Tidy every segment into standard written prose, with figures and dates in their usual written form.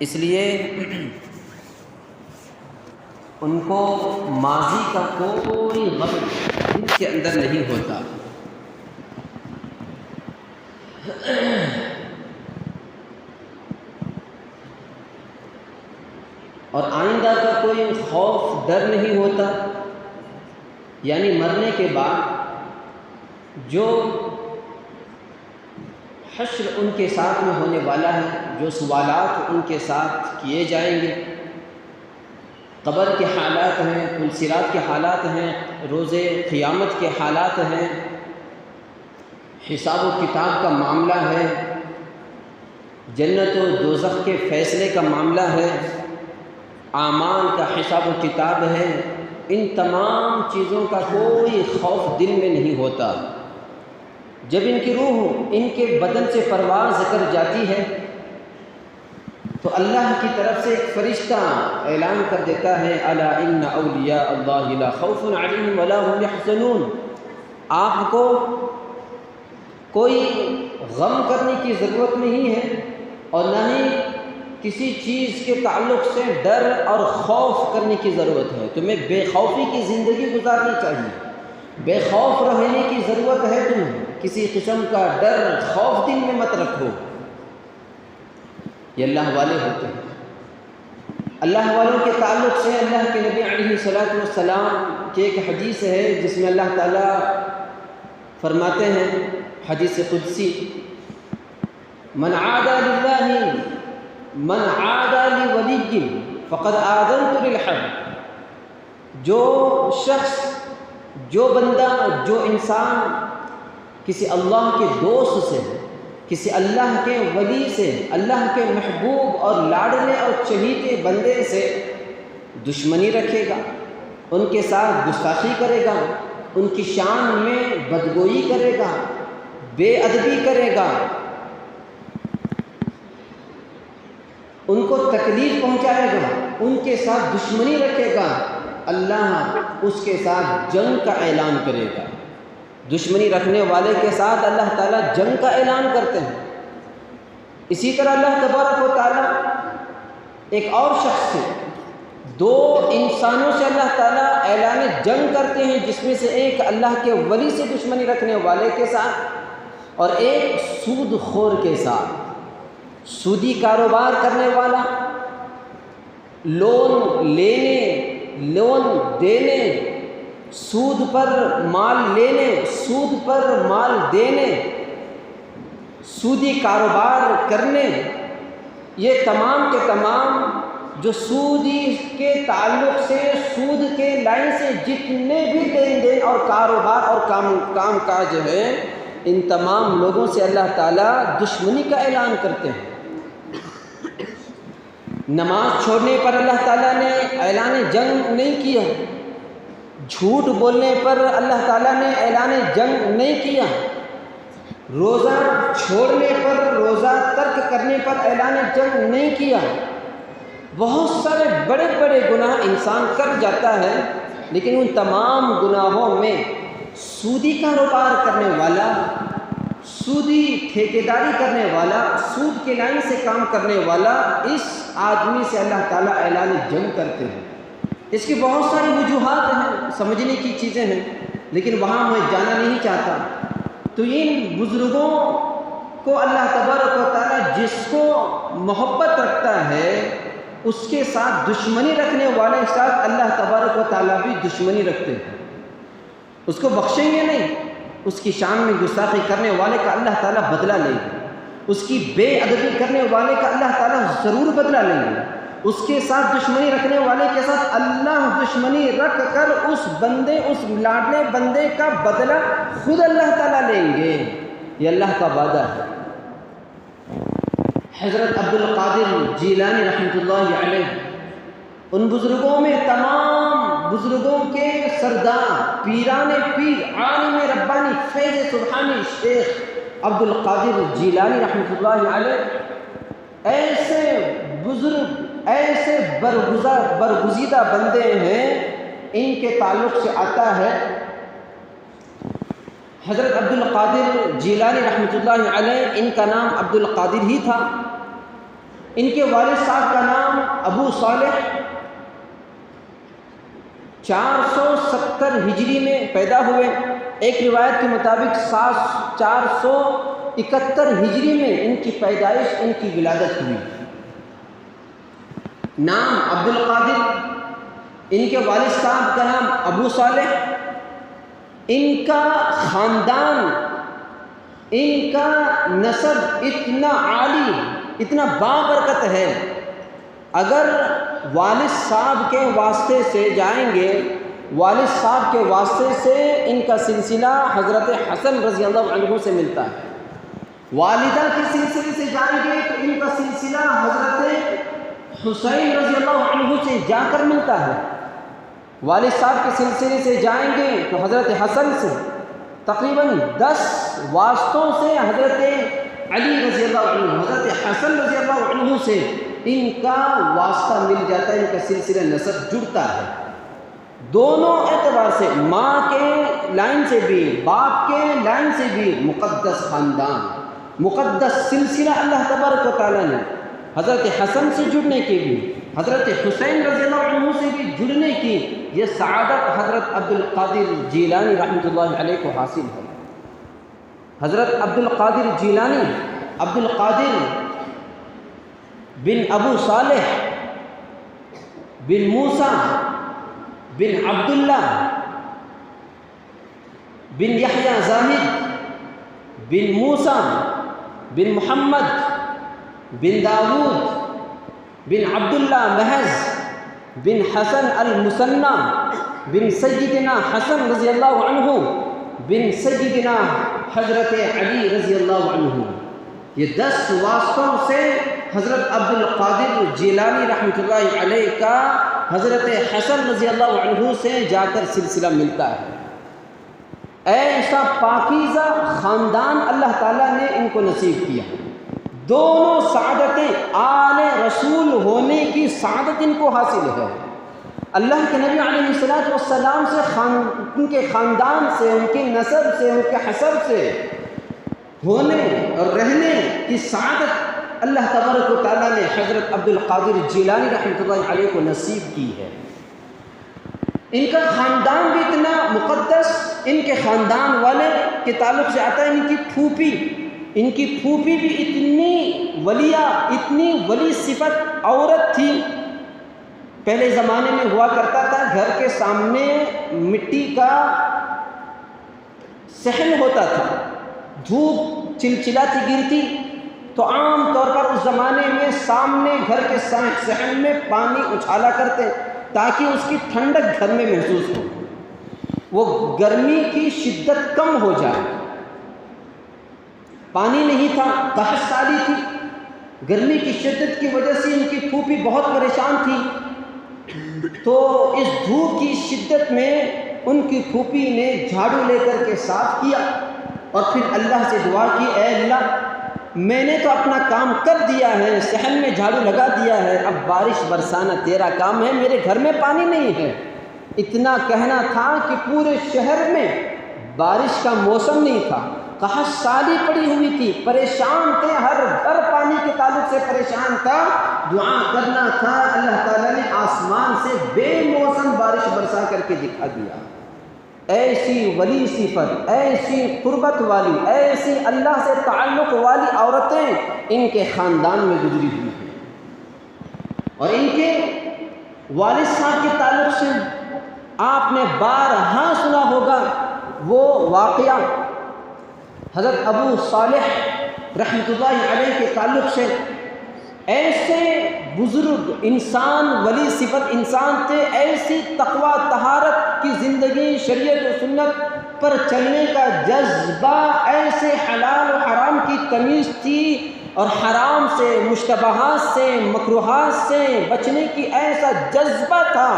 اس لیے ان کو ماضی کا کوئی غم ان کے اندر نہیں ہوتا، اور آئندہ کا کوئی خوف ڈر نہیں ہوتا، یعنی مرنے کے بعد جو حشر ان کے ساتھ میں ہونے والا ہے، جو سوالات ان کے ساتھ کیے جائیں گے، قبر کے حالات ہیں، پلصراط کے حالات ہیں، روز قیامت کے حالات ہیں، حساب و کتاب کا معاملہ ہے، جنت و دوزخ کے فیصلے کا معاملہ ہے، اعمال کا حساب و کتاب ہے، ان تمام چیزوں کا کوئی خوف دل میں نہیں ہوتا۔ جب ان کی روح ان کے بدن سے پرواز کر جاتی ہے تو اللہ کی طرف سے ایک فرشتہ اعلان کر دیتا ہے، الا ان اولیاء اللہ لا خوف علیہم ولا هم یحزنون، آپ کو کوئی غم کرنے کی ضرورت نہیں ہے اور نہ ہی کسی چیز کے تعلق سے ڈر اور خوف کرنے کی ضرورت ہے۔ تمہیں بے خوفی کی زندگی گزارنی چاہیے، بے خوف رہنے کی ضرورت ہے، تم کسی قسم کا ڈر خوف دل میں مت رکھو۔ یہ اللہ والے ہوتے ہیں۔ اللہ والوں کے تعلق سے اللہ کے نبی علیہ الصلوۃ والسلام کی ایک حدیث ہے جس میں اللہ تعالیٰ فرماتے ہیں، حدیث قدسی، من عادى لولی فقد آذنت للحرب، جو شخص، جو بندہ، جو انسان کسی اللہ کے دوست سے، کسی اللہ کے ولی سے، اللہ کے محبوب اور لاڈلے اور چہیتے بندے سے دشمنی رکھے گا، ان کے ساتھ گستاخی کرے گا، ان کی شان میں بدگوئی کرے گا، بے ادبی کرے گا، ان کو تکلیف پہنچائے گا، ان کے ساتھ دشمنی رکھے گا، اللہ اس کے ساتھ جنگ کا اعلان کرے گا۔ دشمنی رکھنے والے کے ساتھ اللہ تعالیٰ جنگ کا اعلان کرتے ہیں۔ اسی طرح اللہ تبارک و تعالیٰ ایک اور شخص سے، دو انسانوں سے اللہ تعالیٰ اعلان جنگ کرتے ہیں، جس میں سے ایک اللہ کے ولی سے دشمنی رکھنے والے کے ساتھ اور ایک سود خور کے ساتھ۔ سودی کاروبار کرنے والا، لون لینے، لون دینے، سود پر مال لینے، سود پر مال دینے، سودی کاروبار کرنے، یہ تمام کے تمام جو سودی کے تعلق سے، سود کے لائن سے جتنے بھی لین دین اور کاروبار اور کام کاج ہے، ان تمام لوگوں سے اللہ تعالیٰ دشمنی کا اعلان کرتے ہیں۔ نماز چھوڑنے پر اللہ تعالیٰ نے اعلان جنگ نہیں کیا، جھوٹ بولنے پر اللہ تعالیٰ نے اعلان جنگ نہیں کیا، روزہ چھوڑنے پر، روزہ ترک کرنے پر اعلان جنگ نہیں کیا۔ بہت سارے بڑے بڑے گناہ انسان کر جاتا ہے، لیکن ان تمام گناہوں میں سودی کاروبار کرنے والا، سودی ٹھیکیداری کرنے والا، سود کے لائن سے کام کرنے والا، اس آدمی سے اللہ تعالیٰ اعلان جنگ کرتے ہیں۔ اس کی بہت ساری وجوہات ہیں، سمجھنے کی چیزیں ہیں، لیکن وہاں میں جانا نہیں چاہتا۔ تو ان بزرگوں کو اللہ تبارک و تعالیٰ جس کو محبت رکھتا ہے، اس کے ساتھ دشمنی رکھنے والے کے ساتھ اللہ تبارک و تعالیٰ بھی دشمنی رکھتے ہیں، اس کو بخشیں گے نہیں۔ اس کی شان میں گستاخی کرنے والے کا اللہ تعالیٰ بدلہ لیں گے، اس کی بے ادبی کرنے والے کا اللہ تعالیٰ ضرور بدلہ لیں گے، اس کے ساتھ دشمنی رکھنے والے کے ساتھ اللہ دشمنی رکھ کر اس بندے، اس لاڈلے بندے کا بدلہ خود اللہ تعالیٰ لیں گے۔ یہ اللہ کا وعدہ ہے۔ حضرت عبد القادر جیلانی رحمۃ اللہ علیہ، ان بزرگوں میں تمام بزرگوں کے سردار، پیران پیر، عالم ربانی، فیض سبحانی شیخ عبد القادر جیلانی رحمۃ اللہ علیہ ایسے بزرگ، ایسے برگزیدہ بندے ہیں، ان کے تعلق سے آتا ہے حضرت عبد القادر جیلانی رحمۃ اللہ علیہ، ان کا نام عبد القادر ہی تھا، ان کے والد صاحب کا نام ابو صالح 470 ہجری میں پیدا ہوئے، ایک روایت کے مطابق 471 ہجری میں ان کی پیدائش، ان کی ولادت ہوئی۔ نام عبد القادر، ان کے والد صاحب کا نام ابو صالح، ان کا خاندان، ان کا نسب اتنا عالی، اتنا بابرکت ہے، اگر والد صاحب کے واسطے سے جائیں گے، والد صاحب کے واسطے سے ان کا سلسلہ حضرت حسن رضی اللہ عنہ سے ملتا ہے، والدہ کے سلسلے سے جائیں گے تو ان کا سلسلہ حضرت حسین رضی اللہ عنہ سے جا کر ملتا ہے، والد صاحب کے سلسلے سے جائیں گے تو حضرت حسن سے، تقریباً 10 واسطوں سے حضرت علی رضی اللہ عنہ، حضرت حسن رضی اللہ عنہ سے ان کا واسطہ مل جاتا ہے، ان کا سلسلہ نسب جڑتا ہے، دونوں اعتبار سے، ماں کے لائن سے بھی، باپ کے لائن سے بھی مقدس خاندان، مقدس سلسلہ اللہ تبارک و تعالیٰ نے حضرت حسن سے جڑنے کی بھی، حضرت حسین رضی اللہ عنہ سے بھی جڑنے کی یہ سعادت حضرت عبد القادر جیلانی رحمۃ اللہ علیہ کو حاصل ہے۔ حضرت عبد القادر جیلانی، عبد القادر بن ابو صالح بن موسیٰ بن عبداللہ بن یحییٰ زاہد بن موسیٰ بن محمد بن داود بن عبداللہ محض بن حسن المثنى بن سیدنا حسن رضی اللہ عنہ بن سیدنا حضرت علی رضی اللہ عنہ، یہ 10 واسطوں سے حضرت عبد القادر جیلانی رحمۃ اللہ علیہ کا حضرت حسن رضی اللہ عنہ سے جا کر سلسلہ ملتا ہے۔ ایسا پاکیزہ خاندان اللہ تعالیٰ نے ان کو نصیب کیا، دونوں سعادتیں آل رسول ہونے کی سعادت ان کو حاصل ہے۔ اللہ کے نبی علیہ الصلوۃ والسلام سے، ان کے خاندان سے، ان کے نسب سے، ان کے حسب سے ہونے اور رہنے کی سعادت اللہ تبارک و تعالیٰ نے حضرت عبد القادر جیلانی رحمۃ اللہ علیہ کو نصیب کی ہے۔ ان کا خاندان بھی اتنا مقدس، ان کے خاندان والے کے تعلق سے آتا ہے ان کی پھوپھی بھی اتنی ولیہ، اتنی ولی صفت عورت تھی۔ پہلے زمانے میں ہوا کرتا تھا، گھر کے سامنے مٹی کا صحن ہوتا تھا، دھوپ چلچلاتی گرتی تو عام طور پر اس زمانے میں سامنے گھر کے صحن میں پانی اچھالا کرتے تاکہ اس کی ٹھنڈک گھر میں محسوس ہو، وہ گرمی کی شدت کم ہو جائے۔ پانی نہیں تھا، قحط سالی تھی، گرمی کی شدت کی وجہ سے ان کی پھوپھی بہت پریشان تھی، تو اس دھوپ کی شدت میں ان کی پھوپھی نے جھاڑو لے کر کے صاف کیا اور پھر اللہ سے دعا کی، اے اللہ میں نے تو اپنا کام کر دیا ہے، صحن میں جھاڑو لگا دیا ہے، اب بارش برسانا تیرا کام ہے، میرے گھر میں پانی نہیں ہے۔ اتنا کہنا تھا کہ پورے شہر میں بارش کا موسم نہیں تھا، قحط سالی پڑی ہوئی تھی، پریشان تھے، ہر گھر پانی کے تعلق سے پریشان تھا، دعا کرنا تھا، اللہ تعالیٰ نے آسمان سے بے موسم بارش برسا کر کے دکھا دیا۔ ایسی ولی صفت، ایسی قربت والی، ایسی اللہ سے تعلق والی عورتیں ان کے خاندان میں گزری ہوئی ہیں۔ اور ان کے والد صاحب کے تعلق سے آپ نے بارہا سنا ہوگا وہ واقعہ، حضرت ابو صالح رحمۃ اللہ علیہ کے تعلق سے، ایسے بزرگ انسان، ولی صفت انسان تھے، ایسی تقوی طہارت کی زندگی، شریعت و سنت پر چلنے کا جذبہ، ایسے حلال و حرام کی تمیز تھی اور حرام سے، مشتبہات سے، مکروہات سے بچنے کی ایسا جذبہ تھا،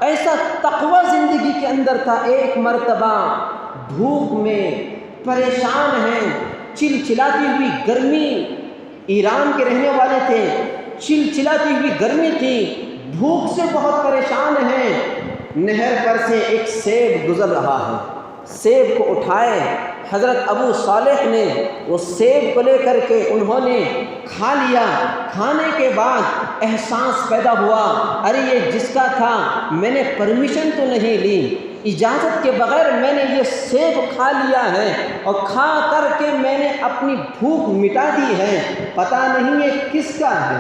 ایسا تقوی زندگی کے اندر تھا۔ ایک مرتبہ دھوپ میں پریشان ہیں، چلچلاتی ہوئی گرمی، ایران کے رہنے والے تھے، چلچلاتی ہوئی گرمی تھی، بھوک سے بہت پریشان ہیں، نہر پر سے ایک سیب گزر رہا ہے، سیب کو اٹھائے حضرت ابو صالح نے وہ سیب کو لے کر کے انہوں نے کھا لیا۔ کھانے کے بعد احساس پیدا ہوا، ارے یہ جس کا تھا میں نے پرمیشن تو نہیں لی، اجازت کے بغیر میں نے یہ سیب کھا لیا ہے اور کھا کر کے میں نے اپنی بھوک مٹا دی ہے، پتہ نہیں یہ کس کا ہے،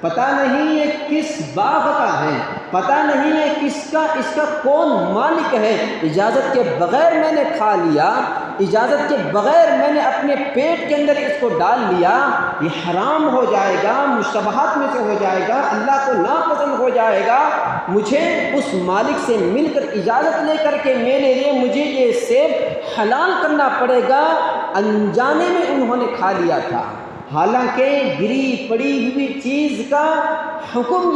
پتہ نہیں یہ کس باغ کا ہے، پتہ نہیں ہے کس کا، اس کا کون مالک ہے، اجازت کے بغیر میں نے کھا لیا، اجازت کے بغیر میں نے اپنے پیٹ کے اندر اس کو ڈال لیا، یہ حرام ہو جائے گا، مشتبہات میں سے ہو جائے گا، اللہ کو ناپسند ہو جائے گا، مجھے اس مالک سے مل کر اجازت لے کر کے میرے لیے مجھے یہ سیب حلال کرنا پڑے گا۔ انجانے میں انہوں نے کھا لیا تھا، حالانکہ گری پڑی ہوئی چیز کا حکم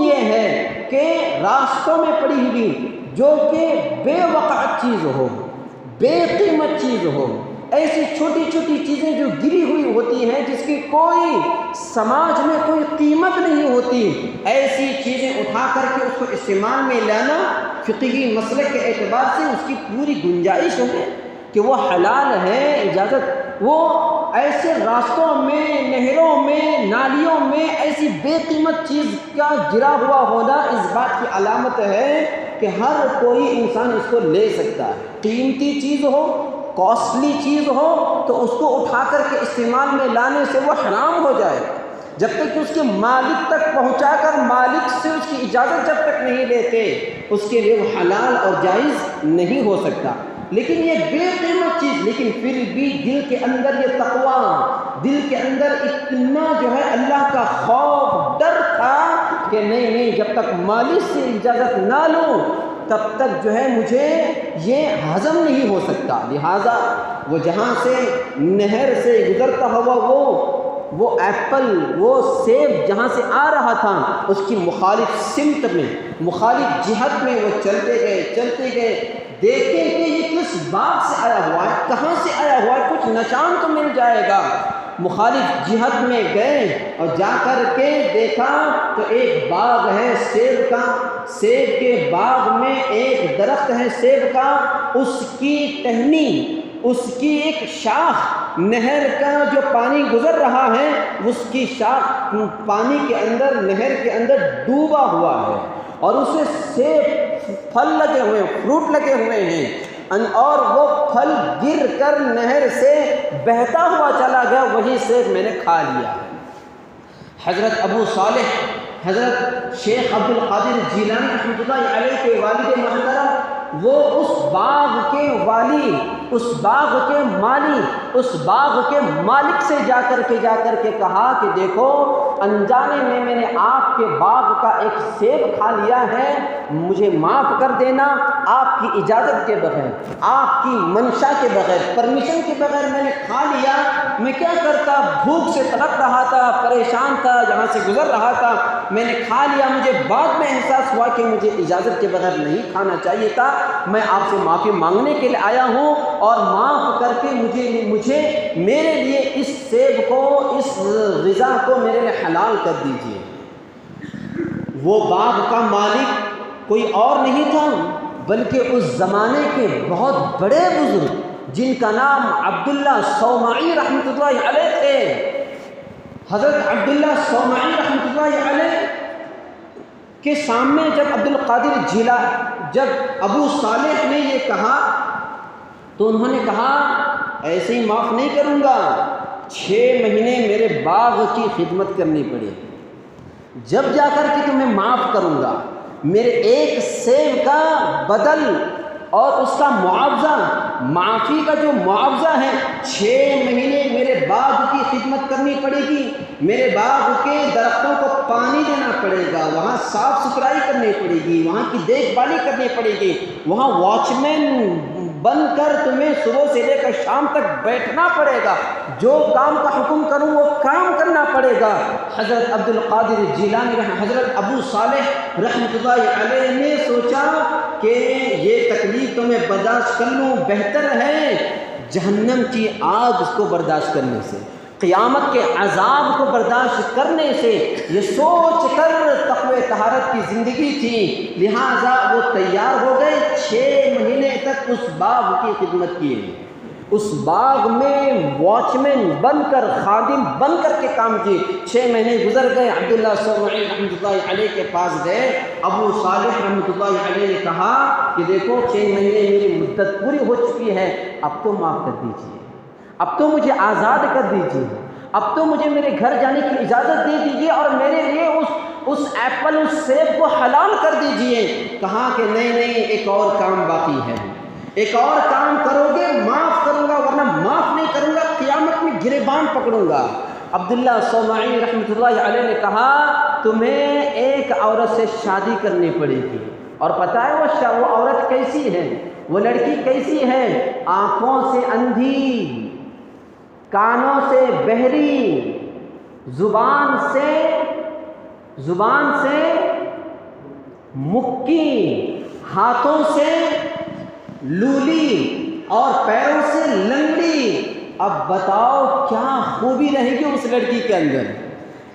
یہ ہے کہ راستوں میں پڑی ہوئی جو کہ بے وقعت چیز ہو، بے قیمت چیز ہو، ایسی چھوٹی چھوٹی چیزیں جو گری ہوئی ہوتی ہیں جس کی کوئی سماج میں کوئی قیمت نہیں ہوتی، ایسی چیزیں اٹھا کر کے اس کو استعمال میں لانا فقہی مسلک کے اعتبار سے اس کی پوری گنجائش ہے کہ وہ حلال ہے، اجازت، وہ ایسے راستوں میں، نہروں میں، نالیوں میں ایسی بے قیمت چیز کا گرا ہوا ہونا اس بات کی علامت ہے کہ ہر کوئی انسان اس کو لے سکتا ہے۔ قیمتی چیز ہو، کاسٹلی چیز ہو تو اس کو اٹھا کر کے استعمال میں لانے سے وہ حرام ہو جائے گا، جب تک کہ اس کے مالک تک پہنچا کر مالک سے اس کی اجازت جب تک نہیں لیتے اس کے لیے وہ حلال اور جائز نہیں ہو سکتا۔ لیکن یہ بے قیمت چیز، لیکن پھر بھی دل کے اندر یہ تقویٰ، دل کے اندر اتنا جو ہے اللہ کا خوف، ڈر تھا کہ نہیں جب تک مالک سے اجازت نہ لوں تب تک جو ہے مجھے یہ ہضم نہیں ہو سکتا۔ لہٰذا وہ جہاں سے نہر سے گزرتا ہوا وہ ایپل، وہ سیب جہاں سے آ رہا تھا اس کی مخالف سمت میں، مخالف جہت میں وہ چلتے گئے، دیکھیں کہ یہ کس باغ سے آیا ہوا ہے، کہاں سے آیا ہوا ہے، کچھ نشان تو مل جائے گا۔ مخالف جہت میں گئے اور جا کر کے دیکھا تو ایک باغ ہے سیب کا، سیب کے باغ میں ایک درخت ہے سیب کا، اس کی ٹہنی، اس کی ایک شاخ، نہر کا جو پانی گزر رہا ہے اس کی شاخ پانی کے اندر، نہر کے اندر ڈوبا ہوا ہے اور اسے سیب پھل لگے ہوئے، فروٹ لگے ہوئے ہیں، اور وہ پھل گر کر نہر سے بہتا ہوا چلا گیا، وہی سیب میں نے کھا لیا۔ حضرت ابو صالح، حضرت شیخ عبد القادر جیلانی رحمۃ اللہ علیہ کے والد محترم، وہ اس باغ کے والی، اس باغ کے مالی، اس باغ کے مالک سے جا کر کے کہا کہ دیکھو انجانے میں نے آپ کے باغ کا ایک سیب کھا لیا ہے، مجھے معاف کر دینا، آپ کی اجازت کے بغیر، آپ کی منشا کے بغیر، پرمیشن کے بغیر میں نے کھا لیا، میں کیا کرتا، بھوک سے تڑپ رہا تھا، پریشان تھا، یہاں سے گزر رہا تھا، میں نے کھا لیا، مجھے بعد میں احساس ہوا کہ مجھے اجازت کے بغیر نہیں کھانا چاہیے تھا، میں آپ سے معافی مانگنے کے لیے آیا ہوں اور معاف کر کے مجھے میرے لیے اس سیب کو، اس غذا کو میرے لیے حلال کر دیجیے۔ وہ باغ کا مالک کوئی اور نہیں تھا بلکہ اس زمانے کے بہت بڑے بزرگ جن کا نام عبداللہ صومعی رحمۃ اللہ علیہ تھے۔ حضرت عبداللہ صومعی رحمۃ اللہ علیہ کے سامنے جب عبد القادر جیلانی، جب ابو صالح نے یہ کہا تو انہوں نے کہا ایسے ہی معاف نہیں کروں گا، 6 مہینے میرے باغ کی خدمت کرنی پڑے، جب جا کر کے تمہیں معاف کروں گا، میرے ایک سیب کا بدل اور اس کا معاوضہ، معافی کا جو معاوضہ ہے، 6 مہینے میرے باغ کی خدمت کرنی پڑے گی، میرے باغ کے درختوں کو پانی دینا پڑے گا، وہاں صاف ستھرائی کرنی پڑے گی، وہاں کی دیکھ بھالی کرنی پڑے گی، وہاں واچ مین بن کر تمہیں صبح سے لے کر شام تک بیٹھنا پڑے گا، جو کام کا حکم کروں وہ کام کرنا پڑے گا۔ حضرت عبد القادر جیلانی، حضرت ابو صالح رحمۃ اللہ علیہ نے سوچا کہ یہ تکلیف تو میں برداشت کر لوں، بہتر ہے جہنم کی آگ اس کو برداشت کرنے سے، قیامت کے عذاب کو برداشت کرنے سے، یہ سوچ کر تقوی طہارت کی زندگی تھی، لہٰذا وہ تیار ہو گئے، 6 مہینے تک اس باغ کی خدمت کیے، اس باغ میں واچ مین بن کر، خادم بن کر کے کام کیے۔ 6 مہینے گزر گئے، عبداللہ صومعی رحمۃ اللہ علیہ کے پاس گئے، ابو صالح رحمۃ اللہ علیہ نے کہا کہ دیکھو 6 مہینے میری مدت پوری ہو چکی ہے، اب تو معاف کر دیجیے، اب تو مجھے آزاد کر دیجیے، اب تو مجھے میرے گھر جانے کی اجازت دے دیجیے اور میرے لیے اس ایپل، اس سیب کو حلال کر دیجیے۔ کہا کہ نہیں، ایک اور کام باقی ہے، ایک اور کام کرو گے معاف کروں گا، ورنہ معاف نہیں کروں گا، قیامت میں گریبان پکڑوں گا۔ عبداللہ صومعی رحمۃ اللہ علیہ نے کہا تمہیں ایک عورت سے شادی کرنی پڑے گی، اور پتہ ہے وہ عورت کیسی ہے، وہ لڑکی کیسی ہے؟ آنکھوں سے اندھی، کانوں سے بہری، زبان سے مکی، ہاتھوں سے لولی اور پیروں سے لنگڑی۔ اب بتاؤ کیا خوبی رہے گی اس لڑکی کے اندر؟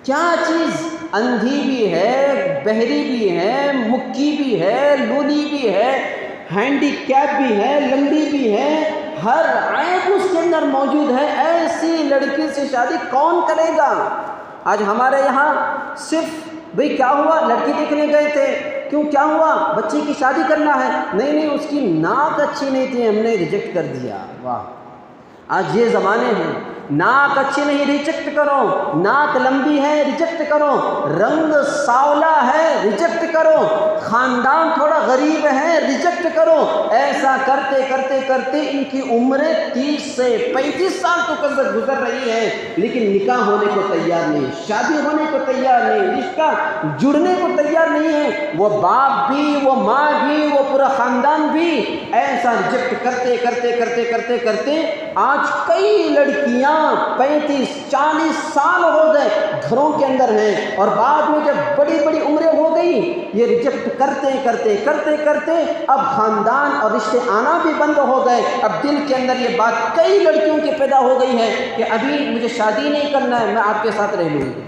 کیا چیز؟ اندھی بھی ہے، بہری بھی ہے، مکی بھی ہے، لولی بھی ہے، ہینڈی کیپ بھی ہے، لنگڑی بھی ہے، ہر عیب اس کے اندر موجود ہے۔ ایسی لڑکی سے شادی کون کرے گا؟ آج ہمارے یہاں صرف بھئی کیا ہوا، لڑکی دیکھنے گئے تھے، کیوں کیا ہوا، بچی کی شادی کرنا ہے، نہیں اس کی ناک اچھی نہیں تھی، ہم نے ریجیکٹ کر دیا۔ واہ، آج یہ زمانے ہیں، ناک اچھی نہیں ریجیکٹ کرو، ناک لمبی ہے ریجیکٹ کرو، رنگ سانولا ہے ریجیکٹ کرو، خاندان تھوڑا غریب ہے ریجیکٹ کرو۔ ایسا کرتے کرتے کرتے ان کی عمریں 30 سے 35 سال تک گزر رہی ہے، لیکن نکاح ہونے کو تیار نہیں، شادی ہونے کو تیار نہیں، رشتہ جڑنے کو تیار نہیں ہے۔ وہ باپ بھی، وہ ماں بھی، وہ پورا خاندان بھی ایسا ریجیکٹ کرتے کرتے کرتے کرتے کرتے آج کئی لڑکیاں 35-40 سال ہو گئے گھروں کے اندر ہیں، اور بعد میں جب بڑی بڑی عمریں ہو گئی، یہ ریجیکٹ کرتے کرتے کرتے کرتے اب خاندان اور رشتے آنا بھی بند ہو گئے۔ اب دل کے اندر یہ بات کئی لڑکیوں کی پیدا ہو گئی ہے کہ ابھی مجھے شادی نہیں کرنا ہے، میں آپ کے ساتھ رہ لوں گی،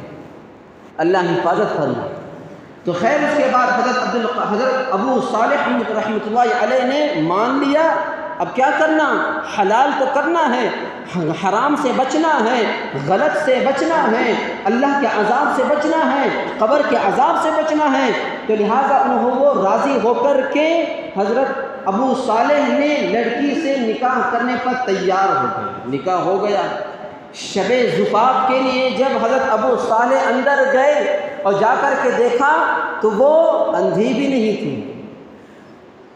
اللہ حفاظت فرمائے۔ تو خیر اس کے بعد حضرت ابو صالح رحمۃ اللہ علیہ نے مان لیا، اب کیا کرنا، حلال تو کرنا ہے، حرام سے بچنا ہے، غلط سے بچنا ہے، اللہ کے عذاب سے بچنا ہے، قبر کے عذاب سے بچنا ہے۔ تو لہٰذا وہ راضی ہو کر کے حضرت ابو صالح نے لڑکی سے نکاح کرنے پر تیار ہو گئے، نکاح ہو گیا۔ شب زفاف کے لیے جب حضرت ابو صالح اندر گئے اور جا کر کے دیکھا تو وہ اندھی بھی نہیں تھی،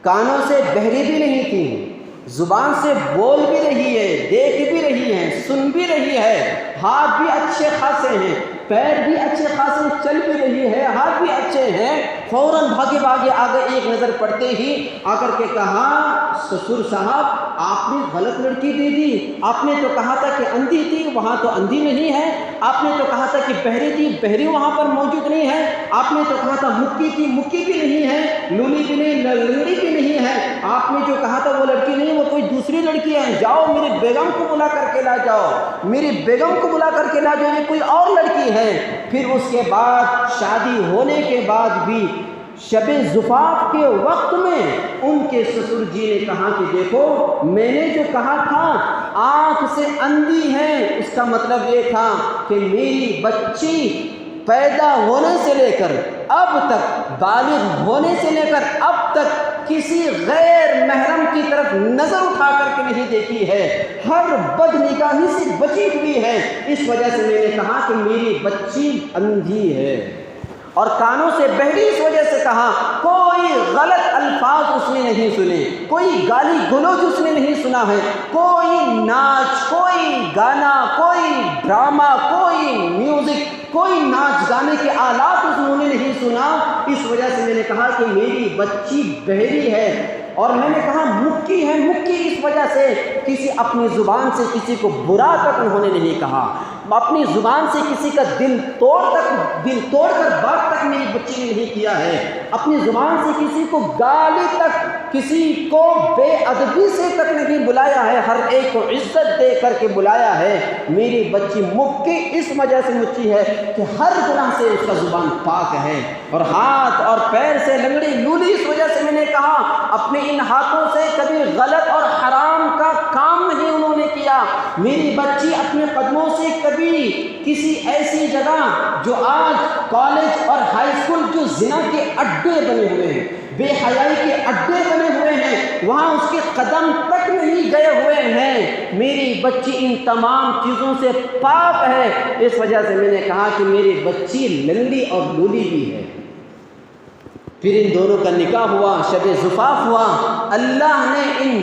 کانوں سے بہری بھی نہیں تھی، زبان سے بول بھی رہی ہے، دیکھ بھی رہی ہے، سن بھی رہی ہے، ہاتھ بھی اچھے خاصے ہیں، پیر بھی اچھے خاصے، چل بھی رہی ہے، ہاتھ بھی اچھے ہیں۔ فوراً بھاگے بھاگے آگے ایک نظر پڑتے ہی آ کر کے کہا سسر صاحب آپ نے غلط لڑکی دے دی، آپ نے تو کہا تھا کہ اندھی تھی، وہاں تو اندھی نہیں ہے، آپ نے تو کہا تھا کہ بہری تھی، بہری وہاں پر موجود نہیں ہے، آپ نے تو کہا تھا مکی تھی، مکی بھی نہیں ہے، لولی بھی نہیں، لنگڑی بھی نہیں ہے، آپ نے جو کہا تھا وہ لڑکی نہیں، وہ کوئی دوسری لڑکی ہے، جاؤ میری بیگم کو بلا کر کے لا جاؤ، میری بیگم کو بلا کر کے لا جاؤ، یہ کوئی اور لڑکی ہے۔ پھر اس کے بعد شادی ہونے کے بعد بھی شب زفاف کے وقت میں ان کے سسر جی نے کہا کہ دیکھو میں نے جو کہا تھا آنکھ سے اندھی ہے، اس کا مطلب یہ تھا کہ میری بچی پیدا ہونے سے لے کر اب تک، بالغ ہونے سے لے کر اب تک کسی غیر محرم کی طرف نظر اٹھا کر کے نہیں دیکھی ہے، ہر بد نگاہی سے بچی ہوئی ہے، اس وجہ سے میں نے کہا کہ میری بچی اندھی ہے، اور کانوں سے بہری اس وجہ سے کہا کوئی غلط الفاظ اس نے نہیں سنے، کوئی گالی گلوچ اس نے نہیں سنا ہے، کوئی ناچ، کوئی گانا، کوئی ڈرامہ، کوئی میوزک، کوئی ناچ گانے کے آلات انہوں نے نہیں سنا، اس وجہ سے میں نے کہا کہ میری بچی بہری ہے۔ اور میں نے کہا مکی ہے، مکی اس وجہ سے کسی اپنی زبان سے کسی کو برا تک انہوں نے نہیں کہا، اپنی زبان سے کسی کا دل توڑ کر بات تک میری بچی نے نہیں کیا ہے، اپنی زبان سے کسی کو گالی تک کسی کو بے ادبی سے تک نہیں بلایا ہے، ہر ایک کو عزت دے کر کے بلایا ہے۔ میری بچی مکی اس وجہ سے مچی ہے کہ ہر گناہ سے اس کا زبان پاک ہے، اور ہاتھ اور پیر سے لنگڑی لولی اس وجہ سے میں نے کہا اپنے ان ہاتھوں سے کبھی غلط اور حرام کا کام نہیں انہوں نے کیا۔ میری بچی اپنے قدموں سے کبھی کسی ایسی جگہ جو آج کالج اور ہائی اسکول جو زنا کے اڈے بنے ہوئے ہیں، بے حیائی کے اڈے بنے ہوئے ہیں، وہاں اس کے قدم تک نہیں گئے ہوئے ہیں۔ میری بچی ان تمام چیزوں سے پاک ہے، اس وجہ سے میں نے کہا کہ میری بچی لنگڑی اور لولی بھی ہے۔ پھر ان دونوں کا نکاح ہوا، شب زفاف ہوا۔ اللہ نے ان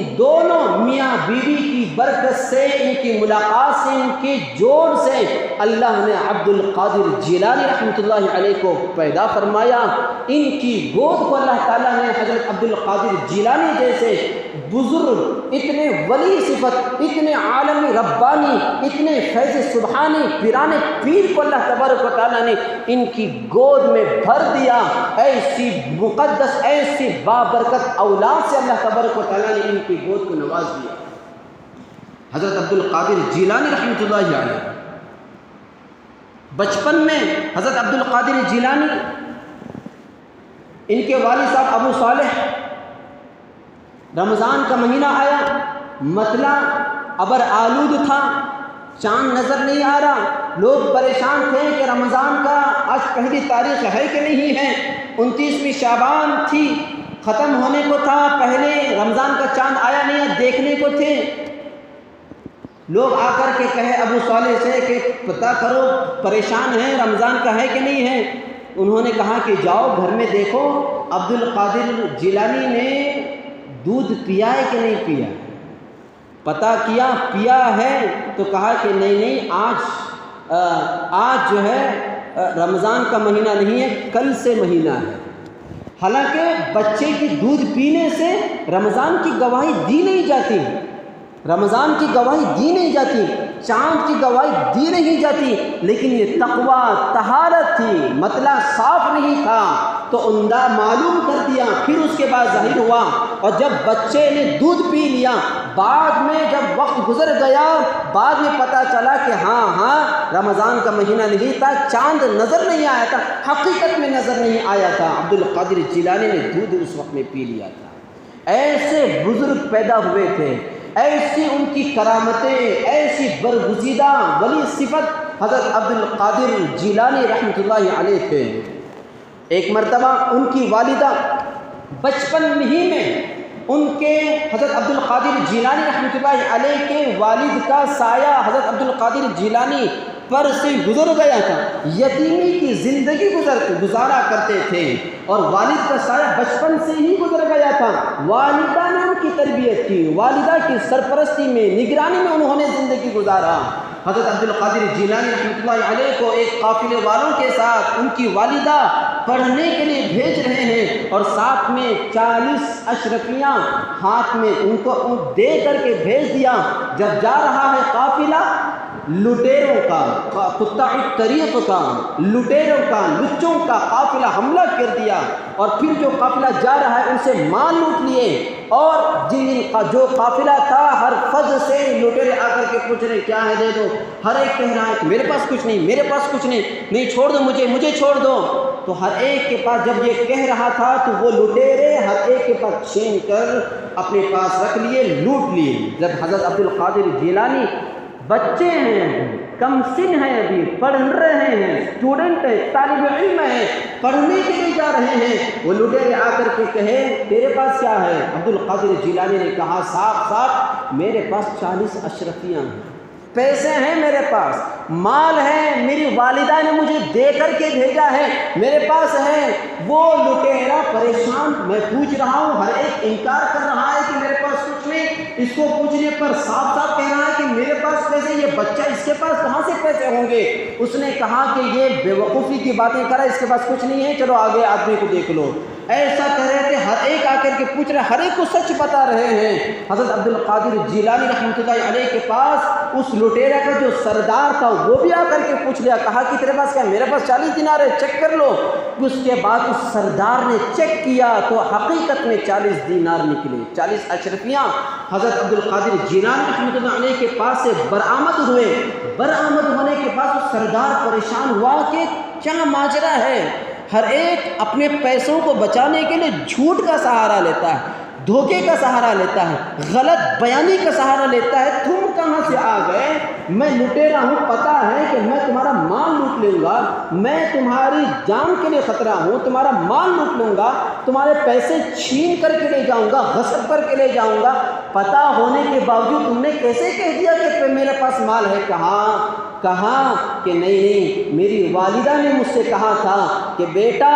دونوں میاں بیوی کی برکت سے، ان کی ملاقات سے، ان کے جوڑ سے اللہ نے عبد القادر جیلانی رحمۃ اللہ علیہ کو پیدا فرمایا۔ ان کی گود کو اللہ تعالیٰ نے حضرت عبد القادر جیلانی جیسے بزرگ، اتنے ولی صفت، اتنے عالمی ربانی، اتنے فیض سبحانی پیرانے پیر کو اللہ تبارک و تعالیٰ نے ان کی گود میں بھر دیا۔ ایسی مقدس، ایسی بابرکت اولاد سے اللہ تبارک و تعالیٰ نے ان کی گود کو نواز دیا۔ حضرت عبد القادر جیلانی رحمۃ اللہ علیہ بچپن میں، حضرت عبد القادر جیلانی، ان کے والد صاحب ابو صالح، رمضان کا مہینہ آیا، مطلع ابر آلود تھا، چاند نظر نہیں آ رہا، لوگ پریشان تھے کہ رمضان کا آج پہلی تاریخ ہے کہ نہیں ہے، 29ویں شعبان تھی، ختم ہونے کو تھا، پہلے رمضان کا چاند آیا نہیں، دیکھنے کو تھے۔ لوگ آ کر کے کہے ابو صالح سے کہ پتہ کرو، پریشان ہیں، رمضان کا ہے کہ نہیں ہے۔ انہوں نے کہا کہ جاؤ گھر میں دیکھو عبد القادر جیلانی نے دودھ پیا ہے کہ نہیں پیا۔ پتہ کیا پیا ہے تو کہا کہ نہیں، آج جو ہے رمضان کا مہینہ نہیں ہے، کل سے مہینہ ہے۔ حالانکہ بچے کی دودھ پینے سے رمضان کی گواہی دی نہیں جاتی، رمضان کی گواہی دی نہیں جاتی، چاند کی گواہی دی نہیں جاتی، لیکن یہ تقویٰ، طہارت تھی، مطلع صاف نہیں تھا تو عمدہ معلوم کر دیا۔ پھر اس کے بعد ظاہر ہوا، اور جب بچے نے دودھ پی لیا، بعد میں جب وقت گزر گیا، بعد میں پتہ چلا کہ ہاں رمضان کا مہینہ نہیں تھا، چاند نظر نہیں آیا تھا، حقیقت میں نظر نہیں آیا تھا، عبد القادر جیلانی نے دودھ اس وقت میں پی لیا تھا۔ ایسے بزرگ پیدا ہوئے تھے، ایسی ان کی کرامتیں، ایسی برگزیدہ ولی صفت حضرت عبد القادر جیلانی رحمۃ اللہ علیہ تھے۔ ایک مرتبہ ان کی والدہ بچپن ہی میں ان کے حضرت عبد القادر جیلانی رحمۃ اللہ علیہ کے والد کا سایہ حضرت عبد القادر جیلانی پر سے گزر گیا تھا، یتیمی کی زندگی گزارا کرتے تھے، اور والد کا سایہ بچپن سے ہی گزر گیا تھا۔ والدہ نے ان کی تربیت کی، والدہ کی سرپرستی میں، نگرانی میں انہوں نے زندگی گزارا۔ حضرت عبد القادر جیلانی رحمۃ اللہ علیہ کو ایک قافلے والوں کے ساتھ ان کی والدہ پڑھنے کے لیے بھیج رہے ہیں، اور ساتھ میں 40 اشرفیاں ہاتھ میں ان کو دے کر کے بھیج دیا۔ جب جا رہا ہے قافلہ، لٹیروں کا، قطاع الطریق کا، لٹیروں کا، لچوں کا قافلہ حملہ کر دیا، اور پھر جو قافلہ جا رہا ہے ان سے مال لوٹ لیے، اور جو قافلہ تھا ہر فج سے لٹیرے آ کر کے پوچھ رہے کیا ہے دے دو، ہر ایک کہہ رہا ہے کہ میرے پاس کچھ نہیں، میرے پاس کچھ نہیں چھوڑ دو مجھے چھوڑ دو۔ تو ہر ایک کے پاس جب یہ کہہ رہا تھا تو وہ لٹیرے ہر ایک کے پاس چھین کر اپنے پاس رکھ لیے، لوٹ لیے۔ جب حضرت عبد القادر جیلانی بچے ہیں، کم سن ہیں، ابھی پڑھ رہے ہیں، اسٹوڈنٹ ہیں، طالب علم ہیں، پڑھنے کے لیے جا رہے ہیں، وہ لٹیرے آ کر کے کہے تیرے پاس کیا ہے؟ عبد القادر جیلانی نے کہا صاف میرے پاس 40 اشرفیاں ہیں، پیسے ہیں میرے پاس، مال ہے، میری والدہ نے مجھے دے کر کے بھیجا ہے، میرے پاس ہے۔ وہ لٹیرا پریشان، میں پوچھ رہا ہوں، ہر ایک انکار کر رہا ہے کہ میرے پاس کچھ نہیں، اس کو پوچھنے پر صاف کہہ رہا ہے کہ میرے پاس پیسے، یہ بچہ اس کے پاس کہاں سے پیسے ہوں گے؟ اس نے کہا کہ یہ بے وقوفی کی باتیں کرا، اس کے پاس کچھ نہیں ہے، چلو آگے آدمی کو دیکھ لو۔ ایسا کہہ رہے تھے، ہر ایک آ کر کے پوچھ رہے، ہر ایک کو سچ بتا رہے ہیں۔ حضرت عبد القادر جیلانی رحمۃ اللہ علیہ کے پاس اس لٹیرا کا جو سردار تھا وہ بھی آ کر کے پوچھ لیا, کہا کہ تیرے پاس کیا؟ میرے پاس 40 دینار ہے, چیک کر لو. اس کے بعد اس سردار نے چیک کیا تو حقیقت میں 40 دینار نکلے, 40 اشرفیاں حضرت عبدالقادر جیلانی رحمۃ اللہ علیہ کے پاس سے برآمد ہوئے. برآمد ہونے کے بعد اس سردار پریشان ہوا کہ کیا ماجرا ہے. ہر ایک اپنے پیسوں کو بچانے کے لیے جھوٹ کا سہارا لیتا ہے, دھوکے کا سہارا لیتا ہے, غلط بیانی کا سہارا لیتا ہے. تم کہاں سے آ گئے؟ میں لٹیرا ہوں, پتہ ہے کہ میں تمہارا مال لوٹ لوں گا, میں تمہاری جان کے لیے خطرہ ہوں, تمہارا مال لوٹ لوں گا, تمہارے پیسے چھین کر کے لے جاؤں گا, غصب کر کے لے جاؤں گا. پتہ ہونے کے باوجود تم نے کیسے کہہ دیا کہ میرے پاس مال ہے؟ کہا کہ نہیں, میری والدہ نے مجھ سے کہا تھا کہ بیٹا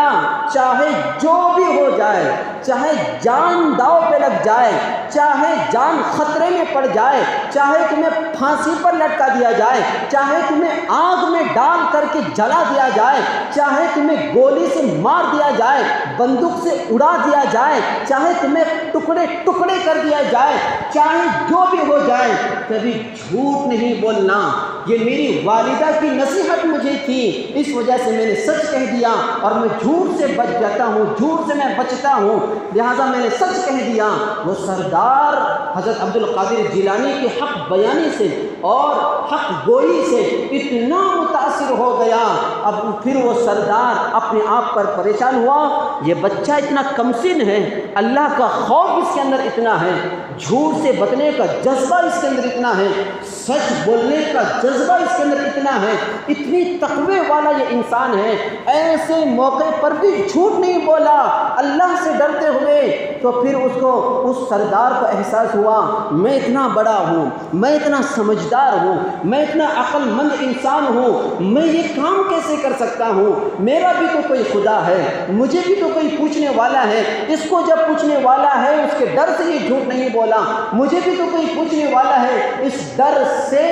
چاہے جو بھی ہو جائے, چاہے جان داؤ پہ لگ جائے, چاہے جان خطرے میں پڑ جائے, چاہے تمہیں پھانسی پر لٹکا دیا جائے, چاہے تمہیں آگ میں ڈال کر کے جلا دیا جائے, چاہے تمہیں گولی سے مار دیا جائے, بندوق سے اڑا دیا جائے, چاہے تمہیں ٹکڑے ٹکڑے کر دیا جائے, چاہے جو بھی ہو جائے, کبھی جھوٹ نہیں بولنا. یہ میری والدہ کی نصیحت مجھے تھی, اس وجہ سے میں نے سچ کہہ دیا اور میں جھوٹ سے بچ جاتا ہوں, جھوٹ سے میں بچتا ہوں, لہٰذا میں نے سچ کہہ دیا. وہ سردار حضرت عبدالقادر جیلانی کے حق بیانی سے اور حق گوئی سے اتنا متاثر ہو گیا. اب پھر وہ سردار اپنے آپ پر پریشان ہوا, یہ بچہ اتنا کمسن ہے, اللہ کا خوف اس کے اندر اتنا ہے, جھوٹ سے بچنے کا جذبہ اس کے اندر اتنا ہے, سچ بولنے کا جذبہ اس کے اندر اتنا ہے, اتنی تقوی والا یہ انسان ہے, ایسے موقع پر بھی جھوٹ نہیں بولا اللہ سے ڈرتے ہوئے. تو پھر اس سردار کو احساس ہوا, میں اتنا بڑا ہوں, میں اتنا سمجھدار ہوں, میں اتنا عقل مند انسان ہوں, میں یہ کام کیسے کر سکتا ہوں؟ میرا بھی تو کوئی خدا ہے, مجھے بھی تو کوئی پوچھنے والا ہے, اس کو جب پوچھنے والا ہے اس کے ڈر سے یہ جھوٹ نہیں بولا, مجھے بھی تو کوئی پوچھنے والا ہے. اس ڈر سے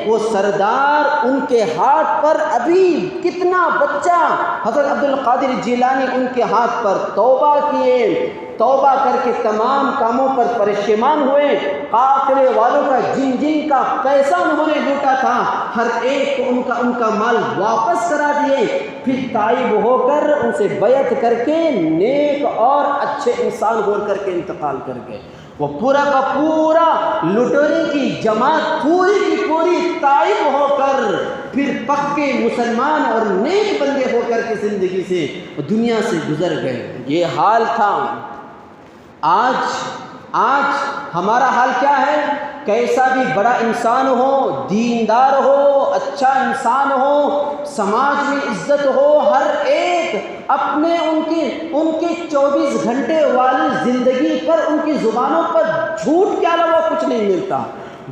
وہ سردار ان کے ہاتھ پر, ابھی کتنا بچہ حضرت عبدالقادر جیلانی ان کے ہاتھ پر توبہ کیے, توبہ کر کے تمام کاموں پر پریشان ہوئے. قافلے والوں کا جن کا پیسہ انہوں نے لوٹا تھا, ہر ایک کو ان کا مال واپس کرا دیے. پھر تائب ہو کر ان سے بیعت کر کے نیک اور اچھے انسان ہو کر کے انتقال کر گئے. وہ پورا کا پورا لٹوری کی جماعت پوری کی پوری تائب ہو کر پھر پکے مسلمان اور نیک بندے ہو کر کے زندگی سے دنیا سے گزر گئے. یہ حال تھا. آج ہمارا حال کیا ہے؟ کیسا بھی بڑا انسان ہو, دیندار ہو, اچھا انسان ہو, سماج میں عزت ہو, ہر ایک اپنے ان کے 24 گھنٹے والی زندگی پر ان کی زبانوں پر جھوٹ کے علاوہ کچھ نہیں ملتا.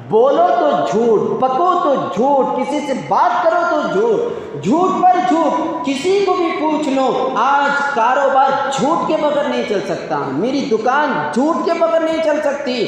بولو تو جھوٹ, پکو تو جھوٹ, کسی سے بات کرو تو جھوٹ, جھوٹ پر جھوٹ. کسی کو بھی پوچھ لو, آج کاروبار جھوٹ کے بغیر نہیں چل سکتا, میری دکان جھوٹ کے بغیر نہیں چل سکتی.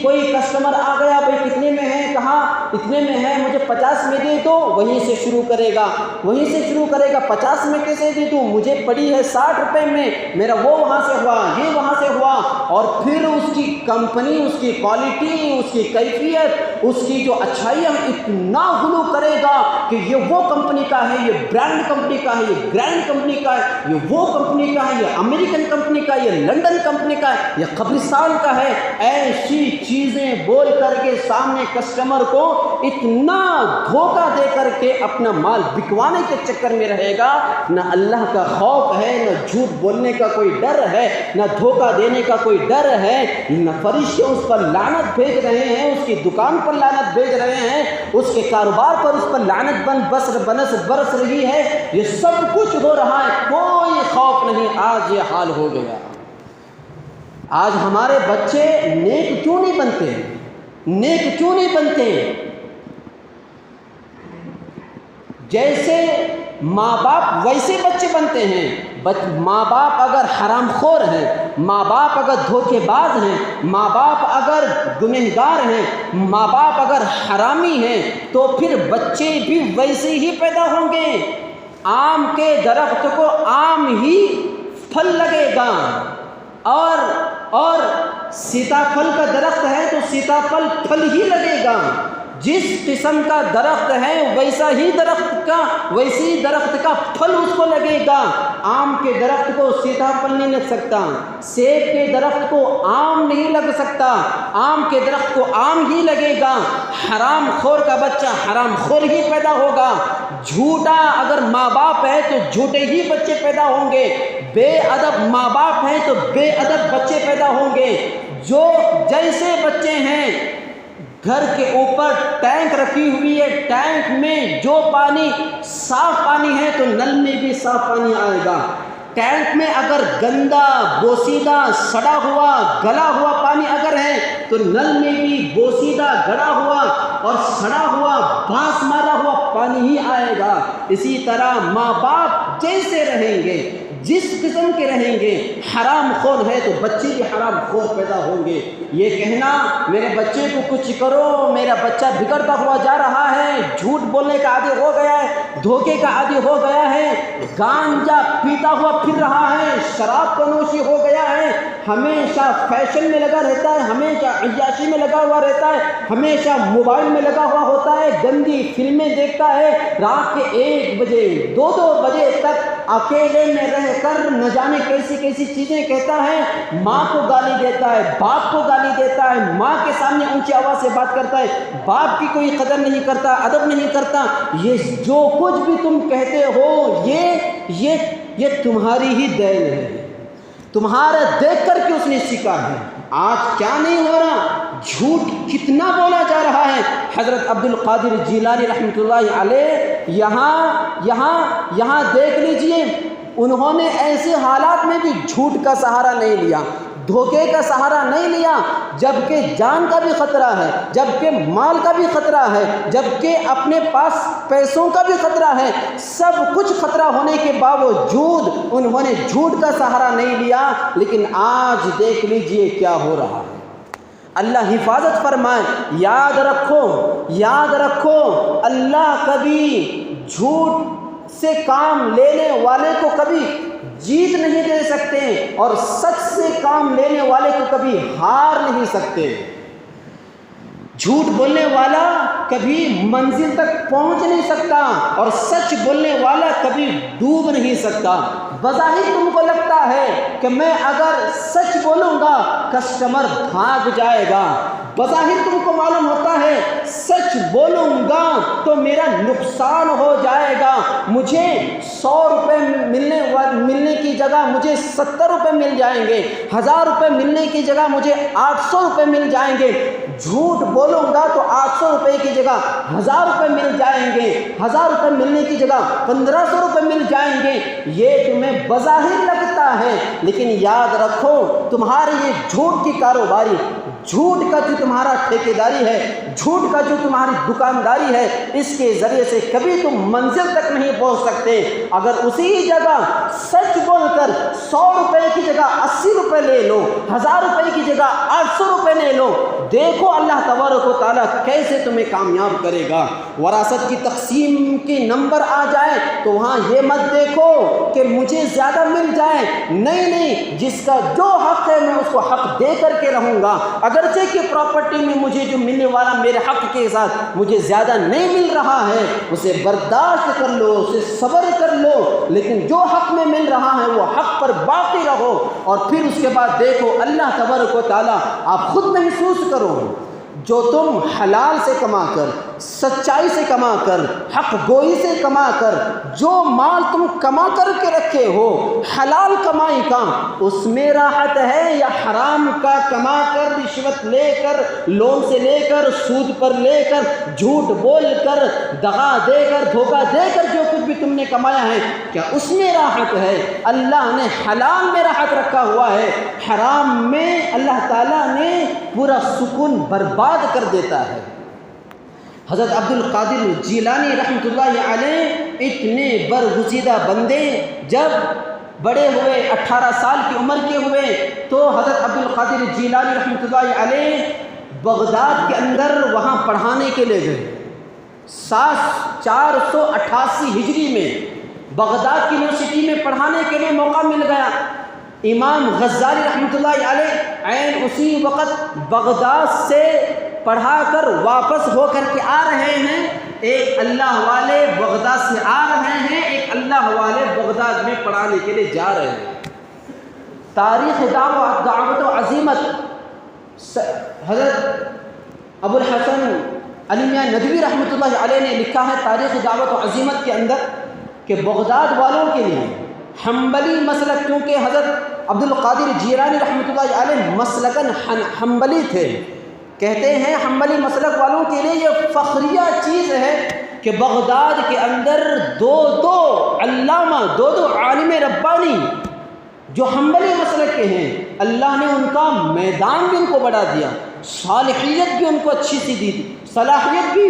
کوئی کسٹمر آ گیا, بھائی کتنے میں ہے, کہا اتنے میں ہے, مجھے 50 میں دے دو, وہیں سے شروع کرے گا, 50 میں کیسے دے دوں, مجھے پڑی ہے 60 روپے میں, میرا وہ وہاں سے ہوا, یہ وہاں سے ہوا. اور پھر اس کی کمپنی, اس کی کوالٹی, اس کی کیفیت, اس کی جو اچھائی ہم اتنا غلو کرے گا کہ یہ وہ کمپنی کا ہے, یہ برانڈ کمپنی کا ہے, یہ گرینڈ کمپنی کا ہے, یہ وہ کمپنی کا ہے, یہ امریکن کمپنی کا ہے, یہ لنڈن کمپنی کا ہے, یہ قبرستان کا ہے. ایسی چیزیں بول کر کے سامنے کسٹمر کو اتنا دھوکہ دے کر کے اپنا مال بکوانے کے چکر میں رہے گا. نہ اللہ کا خوف ہے, نہ جھوٹ بولنے کا کوئی ڈر ہے, نہ دھوکہ دینے کا کوئی ڈر ہے, نہ فرشتے اس پر لعنت بھیج رہے ہیں, اس کی دکان پر لعنت بھیج رہے ہیں, اس کے کاروبار پر اس پر لعنت برس رہی ہے. یہ سب کچھ ہو رہا ہے, کوئی خوف نہیں. آج یہ حال ہو گیا. آج ہمارے بچے نیک کیوں نہیں بنتے؟ جیسے ماں باپ ویسے بچے بنتے ہیں. ماں باپ اگر حرام خور ہیں, ماں باپ اگر دھوکے باز ہیں, ماں باپ اگر گنہگار ہیں, ماں باپ اگر حرامی ہیں, تو پھر بچے بھی ویسے ہی پیدا ہوں گے. آم کے درخت کو آم ہی پھل لگے گا, اور اور سیتاپھل کا درخت ہے تو سیتاپھل پھل ہی لگے گا، جس قسم کا درخت ہے ویسی درخت کا پھل اس کو لگے گا۔ آم کے درخت کو سیتاپھل نہیں لگ سکتا، سیب کے درخت کو آم نہیں لگ سکتا، آم کے درخت کو آم ہی لگے گا۔ حرام خور کا بچہ حرام خور ہی پیدا ہوگا، جھوٹا اگر ماں باپ ہے تو جھوٹے ہی بچے پیدا ہوں گے، بے ادب ماں باپ ہیں تو بے ادب بچے پیدا ہوں گے۔ جو جیسے بچے ہیں، گھر کے اوپر ٹینک رکھی ہوئی ہے، ٹینک میں جو پانی صاف پانی ہے تو نل میں بھی صاف پانی آئے گا۔ ٹینک میں اگر گندا، بوسیدہ، سڑا ہوا، گلا ہوا پانی اگر ہے تو نل میں بھی بوسیدہ، گلا ہوا اور سڑا ہوا، بھاس مارا ہوا پانی ہی آئے گا۔ اسی طرح ماں باپ جیسے رہیں گے، جس قسم کے رہیں گے، حرام خور ہے تو بچے بھی حرام خور پیدا ہوں گے۔ یہ کہنا میرے بچے کو کچھ کرو، میرا بچہ بگڑتا ہوا جا رہا ہے، جھوٹ بولنے کا عادی ہو گیا ہے، دھوکے کا عادی ہو گیا ہے، گانجا پیتا ہوا پھر رہا ہے، شراب کا نوشی ہو گیا ہے، ہمیشہ فیشن میں لگا رہتا ہے، ہمیشہ عیاشی میں لگا ہوا رہتا ہے، ہمیشہ موبائل میں لگا ہوا ہوتا ہے، گندی فلمیں دیکھتا ہے، رات کے 1 بجے 2 بجے تک اکیلے میں رہ کر نہ جانے کیسی کیسی چیزیں کہتا ہے، ماں کو گالی دیتا ہے، باپ کو گالی دیتا ہے، ماں کے سامنے اونچی آواز سے بات کرتا ہے، باپ کی کوئی قدر نہیں کرتا، ادب نہیں کرتا۔ یہ جو کچھ بھی تم کہتے ہو یہ تمہاری ہی دین ہے، تمہارا دیکھ کر کے اس نے سیکھا ہے۔ آج کیا نہیں ہو رہا، جھوٹ کتنا بولا جا رہا ہے۔ حضرت عبد القادر جیلانی رحمۃ اللہ علیہ یہاں دیکھ لیجئے، انہوں نے ایسے حالات میں بھی جھوٹ کا سہارا نہیں لیا، دھوکے کا سہارا نہیں لیا، جبکہ جان کا بھی خطرہ ہے، جبکہ مال کا بھی خطرہ ہے، جبکہ اپنے پاس پیسوں کا بھی خطرہ ہے، سب کچھ خطرہ ہونے کے باوجود انہوں نے جھوٹ کا سہارا نہیں لیا۔ لیکن آج دیکھ لیجئے کیا ہو رہا ہے۔ اللہ حفاظت فرمائے۔ یاد رکھو اللہ کبھی جھوٹ سے کام لینے والے کو کبھی جیت نہیں دے سکتے اور سچ سے کام لینے والے کو کبھی ہار نہیں سکتے۔ جھوٹ بولنے والا کبھی منزل تک پہنچ نہیں سکتا اور سچ بولنے والا کبھی ڈوب نہیں سکتا۔ بظاہر تم کو لگتا ہے کہ میں اگر سچ بولوں گا کسٹمر بھاگ جائے گا، بظاہر تم کو معلوم ہوتا ہے سچ بولوں گا تو میرا نقصان ہو جائے گا، مجھے 100 روپے ملنے کی جگہ مجھے 70 روپے مل جائیں گے، 1000 روپے ملنے کی جگہ مجھے 800 روپے مل جائیں گے۔ جھوٹ بولوں گا تو 800 روپے کی جگہ 1000 روپے مل جائیں گے، 1000 روپے ملنے کی جگہ 1500 روپے مل جائیں گے۔ یہ تمہیں بظاہر لگتا ہے، لیکن یاد رکھو تمہاری یہ جھوٹ کی کاروباری، جھوٹ کا جو تمہارا ٹھیکیداری ہے، جھوٹ کا جو تمہاری دکانداری ہے، اس کے ذریعے سے کبھی تم منزل تک نہیں پہنچ سکتے۔ اگر اسی جگہ سچ بول کر 100 روپے کی جگہ 80 روپے لے لو، 1000 روپے کی جگہ 800 روپے لے لو، دیکھو اللہ تبارک و تعالیٰ کیسے تمہیں کامیاب کرے گا۔ وراثت کی تقسیم کے نمبر آ جائے تو وہاں یہ مت دیکھو کہ مجھے زیادہ مل جائے، نہیں، جس کا جو حق ہے میں اس کو حق دے کر کے رہوں گا۔ اگرچہ کہ پراپرٹی میں مجھے جو ملنے والا میرے حق کے ساتھ مجھے زیادہ نہیں مل رہا ہے، اسے برداشت کر لو، اسے صبر کر لو، لیکن جو حق میں مل رہا ہے وہ حق پر باقی رہو۔ اور پھر اس کے بعد دیکھو اللہ تبارک و تعالیٰ، آپ خود محسوس کرو، جو تم حلال سے کما کر، سچائی سے کما کر، حق گوئی سے کما کر، جو مال تم کما کر کے رکھے ہو، حلال کمائی کا، اس میں راحت ہے یا حرام کا کما کر، رشوت لے کر، لون سے لے کر، سود پر لے کر، جھوٹ بول کر، دغا دے کر، دھوکہ دے کر جو کچھ بھی تم نے کمایا ہے، کیا اس میں راحت ہے؟ اللہ نے حلال میں راحت رکھا ہوا ہے، حرام میں اللہ تعالیٰ نے پورا سکون برباد کر دیتا ہے۔ حضرت عبد القادر جیلانی رحمۃ اللہ علیہ اتنے برگزیدہ بندے جب بڑے ہوئے، 18 سال کی عمر کے ہوئے، تو حضرت عبد القادر جیلانی رحمۃ اللہ علیہ بغداد کے اندر وہاں پڑھانے کے لیے گئے۔ 488 ہجری میں بغداد کی یونیورسٹی میں پڑھانے کے لیے موقع مل گیا۔ امام غزالی رحمۃ اللہ علیہ عین اسی وقت بغداد سے پڑھا کر واپس ہو کر کے آ رہے ہیں، ایک اللہ والے بغداد سے آ رہے ہیں، ایک اللہ والے بغداد میں پڑھانے کے لیے جا رہے ہیں۔ تاریخ دعوت و عزیمت حضرت ابو الحسن علی میاں ندوی رحمۃ اللہ علیہ نے لکھا ہے تاریخ دعوت و عزیمت کے اندر کہ بغداد والوں کے لیے حنبلی مسلک، کیونکہ حضرت عبد القادر جیلانی رحمۃ اللہ علیہ مسلکاً حنبلی تھے، کہتے ہیں حنبلی مسلک والوں کے لیے یہ فخریہ چیز ہے کہ بغداد کے اندر دو علامہ، دو عالم ربانی جو حنبلی مسلک کے ہیں، اللہ نے ان کا میدان بھی ان کو بڑھا دیا، صالحیت بھی ان کو اچھی سی دی، صلاحیت بھی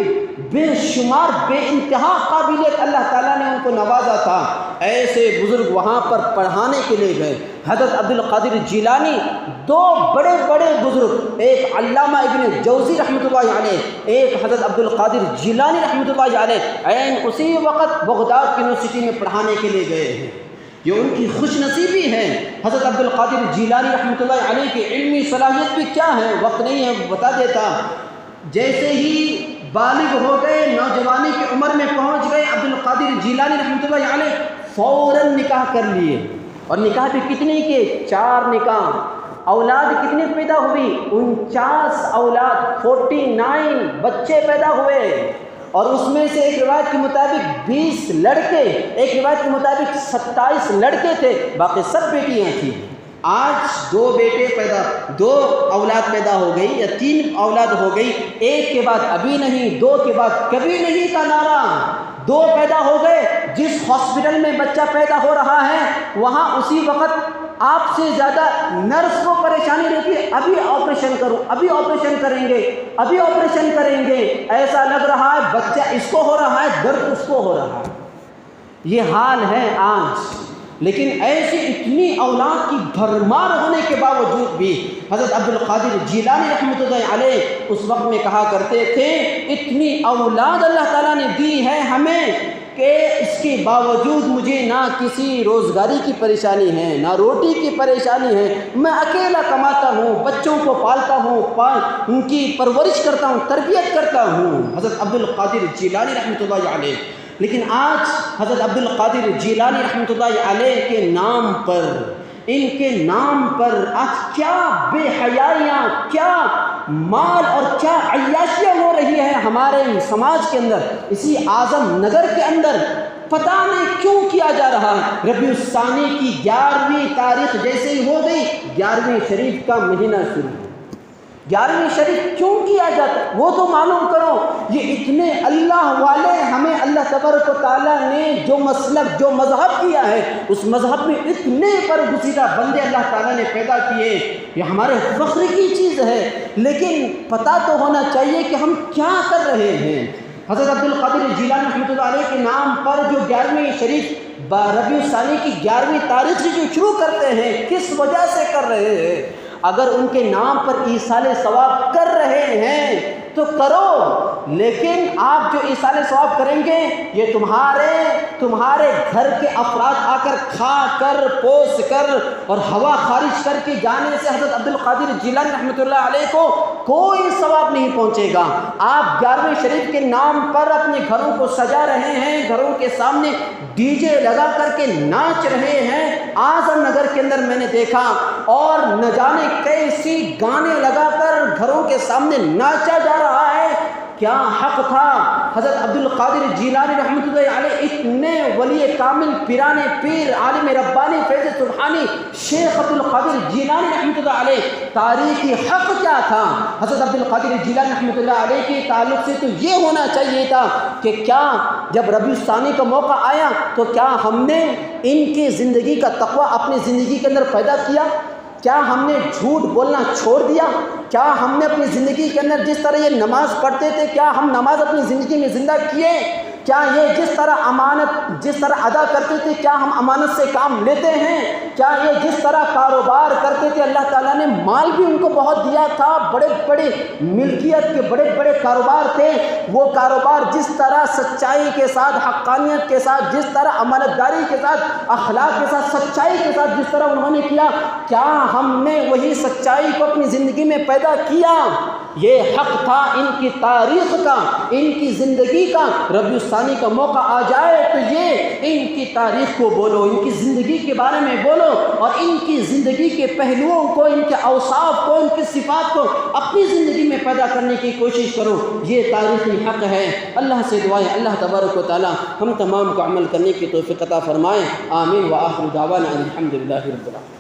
بے شمار بے انتہا قابلیت اللہ تعالیٰ نے ان کو نوازا تھا۔ ایسے بزرگ وہاں پر پڑھانے کے لیے گئے۔ حضرت عبد القادر جیلانی، دو بڑے بڑے بزرگ، ایک علامہ ابن جوزی رحمۃ اللہ علیہ، ایک حضرت عبد القادر جیلانی رحمۃ اللہ علیہ، عین اسی وقت بغداد یونیورسٹی میں پڑھانے کے لیے گئے ہیں۔ یہ ان کی خوش نصیبی ہے۔ حضرت عبد القادر جیلانی رحمۃ اللہ علیہ کی علمی صلاحیت بھی کیا ہے، وقت نہیں ہے بتا دیتا۔ جیسے ہی بالغ ہو گئے، نوجوانی کی عمر میں پہنچ گئے، عبد القادر جیلانی رحمۃ اللہ علیہ فوراً نکاح کر لیے، اور نکاح بھی کتنے کے؟ 4 نکاح۔ اولاد کتنی پیدا ہوئی؟ 49 اولاد، 49 بچے پیدا ہوئے، اور اس میں سے ایک روایت کے مطابق 20 لڑکے، ایک روایت کے مطابق 27 لڑکے تھے، باقی سب بیٹیاں تھیں۔ آج 2 اولاد پیدا ہو گئی یا 3 اولاد ہو گئی، ایک کے بعد ابھی نہیں، 2 کے بعد کبھی نہیں کا نعرہ۔ 2 پیدا ہو گئے، جس ہاسپٹل میں بچہ پیدا ہو رہا ہے وہاں اسی وقت آپ سے زیادہ نرس کو پریشانی رہتی ہے، ابھی آپریشن کرو، ابھی آپریشن کریں گے، ابھی آپریشن کریں گے، ایسا لگ رہا ہے بچہ اس کو ہو رہا ہے، درد اس کو ہو رہا ہے۔ یہ حال ہے آج۔ لیکن ایسی اتنی اولاد کی بھرمار ہونے کے باوجود بھی حضرت عبد القادر جیلانی رحمۃ اللہ علیہ اس وقت میں کہا کرتے تھے، اتنی اولاد اللہ تعالیٰ نے دی ہے ہمیں کہ اس کے باوجود مجھے نہ کسی روزگاری کی پریشانی ہے، نہ روٹی کی پریشانی ہے، میں اکیلا کماتا ہوں، بچوں کو پالتا ہوں، ان کی پرورش کرتا ہوں، تربیت کرتا ہوں۔ حضرت عبد القادر جیلانی رحمۃ اللہ علیہ۔ لیکن آج حضرت عبد القادر جیلانی رحمۃ اللہ علیہ کے نام پر، ان کے نام پر آج کیا بے حیائیاں، کیا مال اور کیا عیاشیاں ہو رہی ہے ہمارے سماج کے اندر، اسی اعظم نگر کے اندر پتہ نہیں کیوں کیا جا رہا ہے۔ ربیع الثانی کی 11ویں تاریخ جیسے ہی ہو گئی، 11ویں شریف کا مہینہ شروع، 11ویں شریف کیوں کیا جاتا ہے وہ تو معلوم کرو۔ یہ اتنے اللہ والے، ہمیں اللہ تبارک و تعالیٰ نے جو مسلک، جو مذہب کیا ہے، اس مذہب میں اتنے برگزیدہ بندے اللہ تعالیٰ نے پیدا کیے، یہ ہمارے فخر کی چیز ہے۔ لیکن پتہ تو ہونا چاہیے کہ ہم کیا کر رہے ہیں۔ حضرت عبد القادر جیلانی رحمۃ اللہ علیہ کے نام پر جو 11ویں شریف ربیع الثانی کی 11ویں تاریخ سے جو شروع کرتے ہیں، کس وجہ سے کر رہے ہیں؟ اگر ان کے نام پر ایصال ثواب کر رہے ہیں تو کرو، لیکن آپ جو ایصال ثواب کریں گے یہ تمہارے گھر کے افراد آ کر کھا کر، پوس کر اور ہوا خارج کر کے جانے سے حضرت عبد القادر جیلانی رحمۃ اللہ علیہ کو کوئی ثواب نہیں پہنچے گا۔ آپ 11ویں شریف کے نام پر اپنے گھروں کو سجا رہے ہیں، گھروں کے سامنے ڈی جے لگا کر کے ناچ رہے ہیں۔ اعظم نگر کے اندر میں نے دیکھا، اور نہ جانے کیسی گانے لگا کر گھروں کے سامنے ناچا جا رہا ہے۔ کیا حق تھا حضرت عبد القادر جیلانی رحمۃ اللہ علیہ، اتنے ولی کامل، پیران پیر، عالم ربانی، فیض سبحانی شیخ عبد القادر جیلانی رحمۃ اللہ علیہ، تاریخی حق کیا تھا حضرت عبد القادر جیلانی رحمۃ اللہ علیہ کے تعلق سے؟ تو یہ ہونا چاہیے تھا کہ کیا جب ربیع الثانی کا موقع آیا تو کیا ہم نے ان کی زندگی کا تقویٰ اپنی زندگی کے اندر پیدا کیا؟ کیا ہم نے جھوٹ بولنا چھوڑ دیا؟ کیا ہم نے اپنی زندگی کے اندر جس طرح یہ نماز پڑھتے تھے، کیا ہم نماز اپنی زندگی میں زندہ کیے؟ کیا یہ جس طرح ادا کرتے تھے، کیا ہم امانت سے کام لیتے ہیں؟ کیا یہ جس طرح کاروبار کرتے تھے، اللہ تعالیٰ نے مال بھی ان کو بہت دیا تھا، بڑے بڑے ملکیت کے بڑے بڑے کاروبار تھے، وہ کاروبار جس طرح سچائی کے ساتھ، حقانیت کے ساتھ، جس طرح امانتداری کے ساتھ، اخلاق کے ساتھ، سچائی کے ساتھ جس طرح انہوں نے کیا، کیا ہم نے وہی سچائی کو اپنی زندگی میں پیدا کیا؟ یہ حق تھا ان کی تاریخ کا، ان کی زندگی کا۔ ربیع الثانی کا موقع آ جائے تو یہ ان کی تاریخ کو بولو، ان کی زندگی کے بارے میں بولو، اور ان کی زندگی کے پہلوؤں کو، ان کے اوصاف کو، ان کی صفات کو اپنی زندگی میں پیدا کرنے کی کوشش کرو۔ یہ تاریخی حق ہے۔ اللہ سے دعا ہے اللہ تبارک و تعالی ہم تمام کو عمل کرنے کی توفیق عطا فرمائے۔ آمین وآخر دعوانا الحمدللہ رب العالمین۔